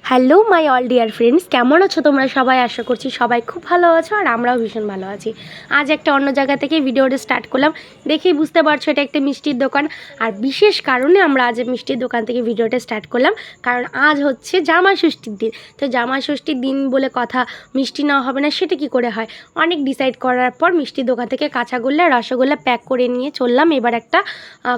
Hello my all dear friends, কেমন আছো তোমরা সবাই? আশা করছি সবাই খুব ভালো আছো আর আমরাও ভীষণ ভালো আছি। আজ একটা অন্য জায়গা থেকে ভিডিওটা স্টার্ট করলাম। দেখেই বুঝতে পারছো এটা একটা মিষ্টির দোকান, আর বিশেষ কারণে আমরা আজ মিষ্টির দোকান থেকে ভিডিওটা স্টার্ট করলাম, কারণ আজ হচ্ছে জামাই ষষ্ঠীর দিন। তো জামাই ষষ্ঠীর দিন বলে কথা, মিষ্টি নেওয়া হবে না সেটা কি করে হয়? অনেক ডিসাইড করার পর মিষ্টির দোকান থেকে কাঁচাগোল্লা রসগোল্লা প্যাক করে নিয়ে চললাম এবার একটা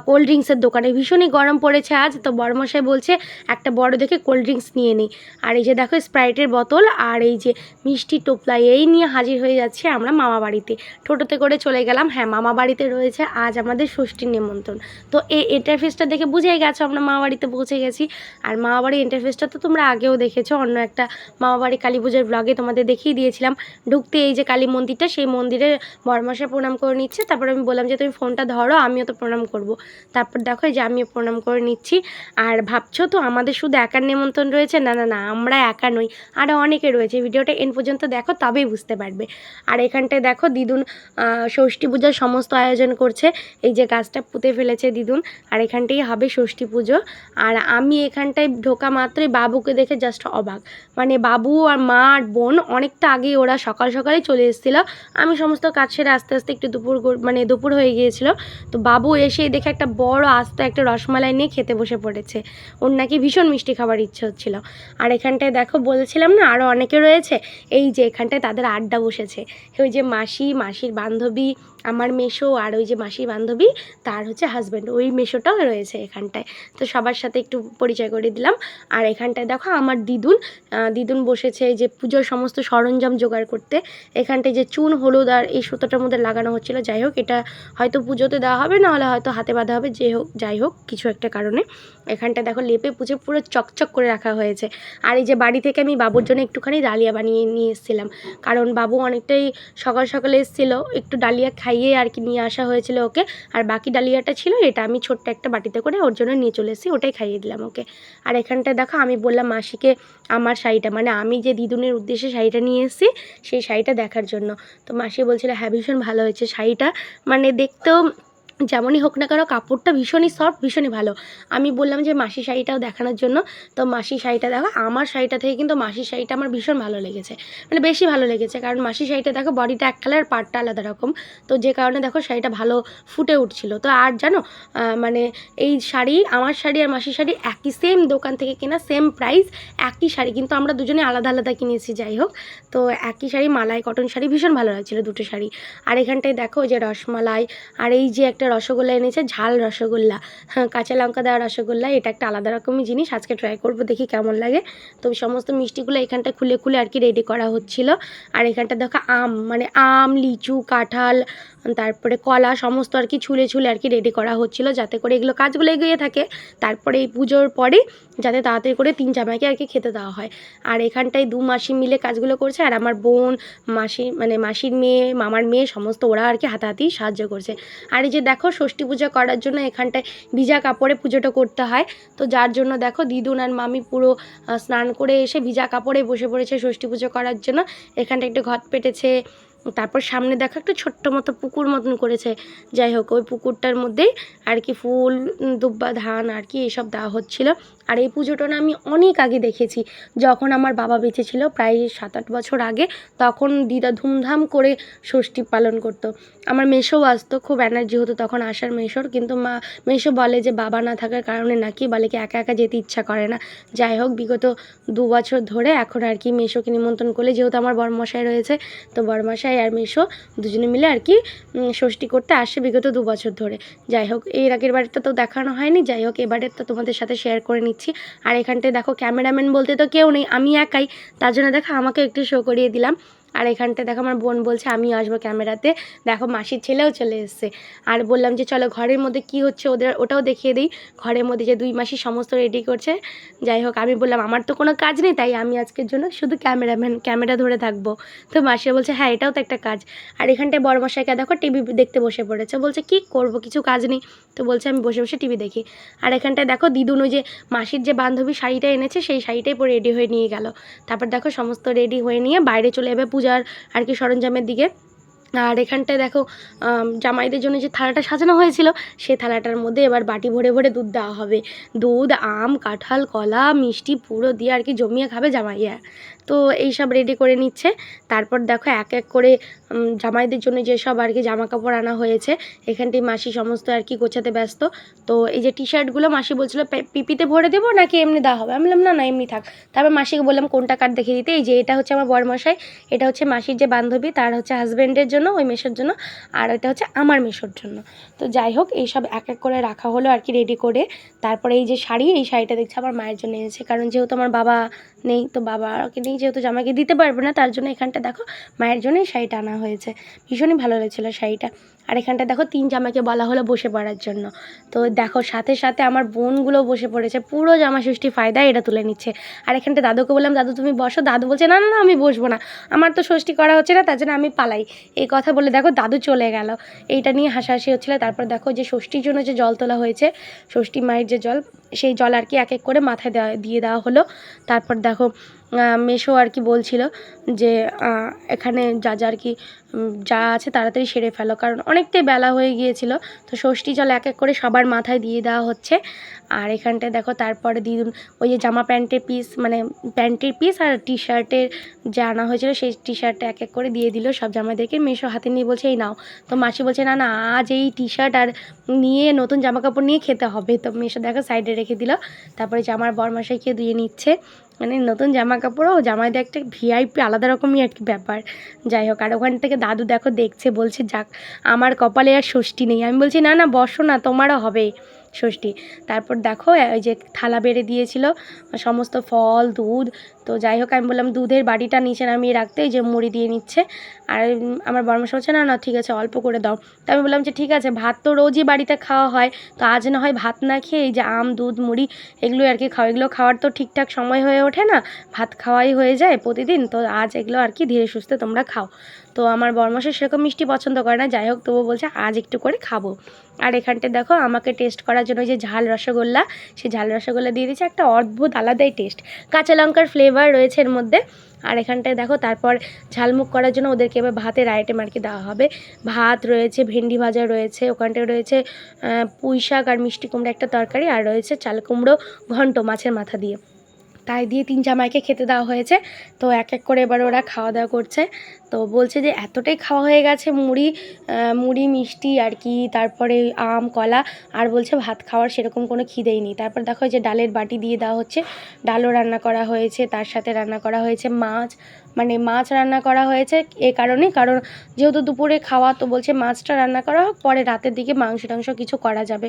কোল্ড ড্রিঙ্কসের দোকানে। ভীষণই গরম পড়েছে আজ, তো বড়মশাই বলছে একটা বড় দেখে কোল্ড ড্রিঙ্কস নিয়ে নিই। আর এই যে দেখো স্প্রাইটের বোতল আর এই যে মিষ্টি টোপলা এই নিয়ে হাজির হয়ে যাচ্ছে আমরা মামা বাড়িতে। টোটোতে করে চলে গেলাম। হ্যাঁ, মামা বাড়িতে রয়েছে আজ আমাদের ষষ্ঠীর নিমন্ত্রণ। তো এই ইন্টারফেসটা দেখে বুঝেই গেছো আমরা মামা বাড়িতে পৌঁছে গেছি। আর মামা বাড়ির ইন্টারফেসটা তো তোমরা আগেও দেখেছো, অন্য একটা মামা বাড়ি কালী পুজোর ব্লগে তোমাদের দেখিয়ে দিয়েছিলাম। ঢুকতে এই যে কালী মন্দিরটা, সেই মন্দিরে বড়মশাই প্রণাম করে নিচ্ছে। তারপর আমি বললাম যে তুমি ফোনটা ধরো, আমিও তো প্রণাম করব। তারপর দেখো এই যে আমিও প্রণাম করে নিচ্ছি। আর ভাবছো তো আমাদের শুধু একার নিমন্ত্রণ রয়েছে? না না না, আমরা একা নই, আরও অনেকে রয়েছে। ভিডিওটা এন্ড পর্যন্ত দেখো, তবেই বুঝতে পারবে। আর এখানটায় দেখো দিদুন ষষ্ঠী পূজার সমস্ত আয়োজন করছে। এই যে গাছটা পুঁতে ফেলেছে দিদুন, আর এখানটাই হবে ষষ্ঠী পুজো। আর আমি এখানটায় ঢোকা মাত্রই বাবুকে দেখে জাস্ট অবাক। মানে বাবু আর মা আর বোন অনেকটা আগেই ওরা সকাল সকালেই চলে এসেছিলো। আমি সমস্ত কাজ সেরে আস্তে আস্তে একটু দুপুর হয়ে গিয়েছিল। তো বাবু এসে দেখে একটা বড় আস্ত একটা রসমালাই নিয়ে খেতে বসে পড়েছে। ওর নাকি ভীষণ মিষ্টি খাবার ইচ্ছে হচ্ছিল। আর এখানটায় দেখো বলছিলাম না আরও অনেকে রয়েছে, এই যে এখানটায় তাদের আড্ডা বসেছে। ওই যে মাসির বান্ধবী, আমার মেশো, আর ওই যে মাসির বান্ধবী তার হচ্ছে হাজব্যান্ড, ওই মেশোটাও রয়েছে এখানটায়। তো সবার সাথে একটু পরিচয় করে দিলাম। আর এখানটায় দেখো আমার দিদুন বসেছে এই যে পুজোর সমস্ত সরঞ্জাম জোগাড় করতে। এখানটায় যে চুন হলুদ আর এই সুতোটার মধ্যে লাগানো হচ্ছিলো। যাই হোক, এটা হয়তো পুজোতে দেওয়া হবে, না হলে হয়তো হাতে বাঁধা হবে। যাই হোক কিছু একটা কারণে এখানটা দেখো লেপে পুজো পুরো চকচক করে রাখা হয়েছে। আর এই যে বাড়ি থেকে আমি বাবুর জন্য একটুখানি ডালিয়া বানিয়ে নিয়ে এসেছিলাম, কারণ বাবু অনেকটাই সকাল সকালে এসেছিলো, একটু ডালিয়া খাইয়ে আর কি নিয়ে আসা হয়েছিল ওকে। আর বাকি ডালিয়াটা ছিল, এটা আমি ছোট্ট একটা বাটিতে করে ওর জন্য নিয়ে চলে এসেছি, ওটাই খাইয়ে দিলাম ওকে। আর এখানটায় দেখো আমি বললাম মাসিকে আমার শাড়িটা, মানে আমি যে দিদুনের উদ্দেশ্যে শাড়িটা নিয়ে এসেছি সেই শাড়িটা দেখার জন্য। তো মাসি বলছিল হ্যাঁ ভীষণ ভালো হয়েছে শাড়িটা, মানে দেখতেও যেমনই হোক না কেন কাপড়টা ভীষণই সফট, ভীষণই ভালো। আমি বললাম যে মাসির শাড়িটাও দেখানোর জন্য। তো মাসির শাড়িটা দেখো, আমার শাড়িটা থেকে কিন্তু মাসির শাড়িটা আমার ভীষণ ভালো লেগেছে, মানে বেশি ভালো লেগেছে। কারণ মাসির শাড়িটা দেখো বডিটা এক কালার, পাড়টা আলাদা রকম। তো যে কারণে দেখো শাড়িটা ভালো ফুটে উঠছিল। তো আর জানো মানে এই শাড়ি, আমার শাড়ি আর মাসির শাড়ি একই, সেম দোকান থেকে কেনা, সেম প্রাইস, একই শাড়ি, কিন্তু আমরা দুজনে আলাদা আলাদা কিনেছি। যাই হোক, তো একই শাড়ি, মালাই কটন শাড়ি, ভীষণ ভালো লাগছিলো দুটো শাড়ি। আর এখানটায় দেখো যে রসমালাই, আর এই যে একটা রসগোল্লা এনেছে, ঝাল রসগোল্লা, হ্যাঁ কাঁচা লঙ্কা দেওয়া রসগোল্লা। এটা একটা আলাদা রকমই জিনিস, আজকে ট্রাই করবো, দেখি কেমন লাগে। তো সমস্ত মিষ্টিগুলো এখানটা খুলে খুলে আর কি রেডি করা হচ্ছিল। আর এখানটা দেখো আম, মানে আম, লিচু, কাঁঠাল, তারপরে কলা, সমস্ত আর কি ছুলে ছুলে আর কি রেডি করা হচ্ছিল, যাতে করে এগুলো কাজগুলো এগিয়ে থাকে। তারপরে এই পুজোর পরে যাতে তাড়াতাড়ি করে তিন জামাইকে আর কি খেতে দেওয়া হয়। আর এখানটায় দু মাসি মিলে কাজগুলো করছে, আর আমার বোন, মাসির মেয়ে, মামার মেয়ে, সমস্ত ওরা আর কি হাতাহাতি সাহায্য করছে। আর এই যে দেখো ষষ্ঠী পূজা করার জন্য এখানটায় ভিজা কাপড়ে পুজোটা করতে হয়। তো যার জন্য দেখো দিদুন আর মামি পুরো স্নান করে এসে ভিজা কাপড়ে বসে পড়েছে ষষ্ঠী পুজো করার জন্য। এখানটা একটু ঘট পেটেছে, তারপর সামনে দেখো একটু ছোট্ট মতো পুকুর মতন করেছে। যাই হোক, ওই পুকুরটার মধ্যেই আর কি ফুল, দুব্বা, ধান আর কি এসব দেওয়া হচ্ছিলো। আর এই পুজোটা না আমি অনেক আগে দেখেছি, যখন আমার বাবা বেঁচে ছিল, প্রায় 7-8 বছর আগে। তখন দিদা ধুমধাম করে ষষ্ঠী পালন করতো। আমার মেসোও আসতো, খুব এনার্জি হতো তখন আসার মেসোর, কিন্তু মেসো বলে যে বাবা না থাকার কারণে নাকি বলে কি একা একা যেতে ইচ্ছা করে না। যাই হোক, বিগত 2 বছর ধরে এখন আর কি মেসোকে নিমন্ত্রণ করলে, যেহেতু আমার বড়মশাই রয়েছে, তো বড়মশাই আর মেসো দুজনে মিলে আর কি ষষ্ঠী করতে আসে বিগত 2 বছর ধরে। যাই হোক, এর আগের বাড়িটা তো দেখানো হয়নি, যাই হোক এবারের তো তোমাদের সাথে শেয়ার করে নিচ্ছি। আর এখানটায় দেখো ক্যামেরাম্যান বলতে তো কেউ নেই, আমি একাই, তার জন্য দেখো আমাকে একটু শো করিয়ে দিলাম। আর এখানটায় দেখো আমার বোন বলছে আমি আসবো ক্যামেরাতে, দেখো মাসির ছেলেও চলে এসছে। আর বললাম যে চলো ঘরের মধ্যে কি হচ্ছে ওটাও দেখিয়ে দিই। ঘরের মধ্যে যে 2 মাসি সমস্ত রেডি করছে। যাই হোক, আমি বললাম আমার তো কোনো কাজ নেই, তাই আমি আজকের জন্য শুধু ক্যামেরা ধরে থাকবো। তো মাসিরা বলছে হ্যাঁ এটাও তো একটা কাজ। আর এখানটায় বড়মশাইকে দেখো টিভি দেখতে বসে পড়েছে, বলছে কি করব, কিছু কাজ নেই। তো বলছে আমি বসে বসে টিভি দেখি। আর এখানটায় দেখো দিদুন ওই যে মাসির যে বান্ধবী শাড়িটা এনেছে সেই শাড়িটাই পরে রেডি হয়ে নিয়ে গেল। তারপর দেখো সমস্ত রেডি হয়ে নিয়ে বাইরে চলে যাবে পূজার আর কি সরঞ্জামের দিকে। আর এখানটায় দেখো জামাইদের জন্য যে থালাটা সাজানো হয়েছিল সেই থালাটার মধ্যে এবার বাটি ভরে ভরে দুধ দেওয়া হবে। দুধ, আম, কাঁঠাল, কলা, মিষ্টি পুরো দিয়ে আর কি জমিয়ে খাবে জামাইয়া। তো এইসব রেডি করে নিচ্ছে। তারপর দেখো এক এক করে জামাইদের জন্য যেসব আর কি জামা কাপড় আনা হয়েছে এখানটায় মাসি সমস্ত আর কি গোছাতে ব্যস্ত। তো এই যে টি শার্টগুলো মাসি বলছিল পিপিতে ভরে দেবো নাকি এমনি দেওয়া হবে, আমি বললাম না না এমনি থাক। তারপর মাসিকে বললাম কোনটা কার্ড দেখিয়ে দিতে। এই যে এটা হচ্ছে আমার বরমশাই, এটা হচ্ছে মাসির যে বান্ধবী তার হচ্ছে হাজব্যান্ডের জন্য, ওই মেশোর জন্য, আর এটা হচ্ছে আমার মেশোর জন্য। তো যাই হোক এইসব এক এক করে রাখা হলো আর কি রেডি করে। তারপরে এই যে শাড়ি, এই শাড়িটা দেখছি আমার মায়ের জন্য এনেছে, কারণ যেহেতু আমার বাবা নেই, তো বাবাকে নিয়ে যেহেতু জামাইকে দিতে পারবে না, তার জন্য এখানটা দেখো মায়ের জন্য এই শাড়িটা আনা হয়েছে। ভীষণই ভালো লাগছিলো শাড়িটা। আর এখানটা দেখো 3 জামাইকে বলা হলো বসে পড়ার জন্য। তো দেখো সাথে সাথে আমার বোনগুলো বসে পড়েছে, পুরো জামা ষষ্ঠী ফায়দা এটা তুলে নিচ্ছে। আর এখানটা দাদুকে বললাম দাদু তুমি বসো, দাদু বলছে না না না আমি বসবো না, আমার তো ষষ্ঠী করা হচ্ছে না, তার জন্য আমি পালাই। এই কথা বলে দেখো দাদু চলে গেল। এইটা নিয়ে হাসাহাসি হচ্ছিলো। তারপর দেখো যে ষষ্ঠীর জন্য যে জল তোলা হয়েছে, ষষ্ঠী মায়ের যে জল, সেই জল আর কি এক এক করে মাথায় দিয়ে দেওয়া হলো। তারপর দেখো মেসো আর কি বলছিল যে এখানে যা যা আর কি যা আছে তাড়াতাড়ি সেরে ফেলো, কারণ অনেকটাই বেলা হয়ে গিয়েছিল। তো ষষ্ঠী জল এক এক করে সবার মাথায় দিয়ে দেওয়া হচ্ছে। আর এখানটায় দেখো তারপরে দিদুন ওই যে জামা প্যান্টের পিস, মানে প্যান্টের পিস আর টি শার্টের যে আনা হয়েছিল সেই টি শার্টটা এক এক করে দিয়ে দিল সব জামাইদেরকে। মেসো হাতে নিয়ে বলছে এই নাও। তো মাসি বলছে না না আজ এই টি শার্ট আর নিয়ে নতুন জামা কাপড় নিয়ে খেতে হবে। তো মেসো দেখো সাইডে রেখে দিল। তারপরে যে আমার বরমশাইকে দিয়ে নিচ্ছে, মানে নতুন জামা কাপড়ও জামাইদের একটা ভিআইপি আলাদা রকমই একটা ব্যাপার। যাই হোক, আর ওখান থেকে দাদু দেখো দেখছে, বলছে যাক আমার কপালে আর ষষ্ঠী নেই। আমি বলছি না না বসো না, তোমারও হবে ষষ্ঠী। তারপর দেখো ওই যে থালা বেড়ে দিয়েছিল সমস্ত ফল দুধ। তো যাই হোক আমি বললাম দুধের বাটিটা নিচে নামিয়ে রাখতে, এই যে মুড়ি দিয়ে নিচ্ছে। আর আমার বরমশাই বলছে না না ঠিক আছে অল্প করে দাও। তো আমি বললাম যে ঠিক আছে, ভাত তো রোজই বাড়িতে খাওয়া হয়, তো আজ না হয় ভাত না খেয়ে এই যে আম দুধ মুড়ি এগুলো আর কি খাও, এগুলো খাওয়ার তো ঠিকঠাক সময় হয়ে ওঠে না, ভাত খাওয়াই হয়ে যায় প্রতিদিন, তো আজ এগুলো আর কি ধীরে সুস্থে তোমরা খাও। তো আমার বরমশাই সেরকম মিষ্টি পছন্দ করে না, যাই হোক তবুও বলছে আজ একটু করে খাবো। আর এখানটা দেখো আমাকে টেস্ট করার জন্য যে ঝাল রসগোল্লা, সেই ঝাল রসগোল্লা দিয়ে দিচ্ছে, একটা অদ্ভুত আলাদাই টেস্ট, কাঁচা লঙ্কার ফ্লেভার রয়েছে এর মধ্যে। আর এখানটায় দেখো তারপর ঝালমুখ করার জন্য ওদেরকে এবার ভাতের আইটেম আর কি দেওয়া হবে। ভাত রয়েছে, ভেন্ডি ভাজা রয়েছে, ওখানটায় রয়েছে পুঁই শাক আর মিষ্টি কুমড়ো একটা তরকারি, আর রয়েছে চাল কুমড়ো ঘন্ট মাছের মাথা দিয়ে। তাই দিয়ে 3 জামাইকে খেতে দেওয়া হয়েছে। তো এক এক করে এবার ওরা খাওয়া দাওয়া করছে। তো বলছে যে এতটাই খাওয়া হয়ে গেছে, মুড়ি মিষ্টি আর কি, তারপরে আম কলা, আর বলছে ভাত খাওয়ার সেরকম কোনো খিদেই নেই। তারপর দেখো যে ডালের বাটি দিয়ে দেওয়া হচ্ছে, ডালও রান্না করা হয়েছে, তার সাথে রান্না করা হয়েছে মাছ, মানে মাছ রান্না করা হয়েছে এ কারণে, কারণ যেহেতু দুপুরে খাওয়া, তো বলছে মাছটা রান্না করা হোক, পরে রাতের দিকে মাংস টাংস কিছু করা যাবে।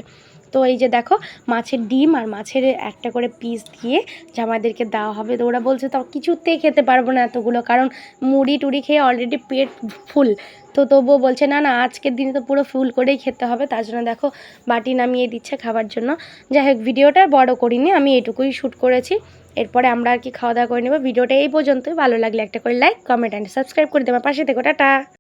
তো এই যে দেখো মাছের ডিম আর মাছের একটা করে পিস দিয়ে জামাইদেরকে দেওয়া হবে। তো ওরা বলছে তো কিছুতেই খেতে পারবো না এতগুলো, কারণ মুড়ি টুড়ি খেয়ে অলরেডি পেট ফুল। তো তবুও বলছে না না আজকের দিনে তো পুরো ফুল করেই খেতে হবে, তার জন্য দেখো বাটি নামিয়ে দিচ্ছে খাবার জন্য। যাই হোক ভিডিওটা বড় করিনি, আমি এটুকুই শ্যুট করেছি। এরপরে আমরা আর কি খাওয়া দাওয়া করে নেবো। ভিডিওটা এই পর্যন্তই, ভালো লাগলে একটা করে লাইক কমেন্ট অ্যান্ড সাবস্ক্রাইব করে দেবো, পাশে থেকো, টাটা।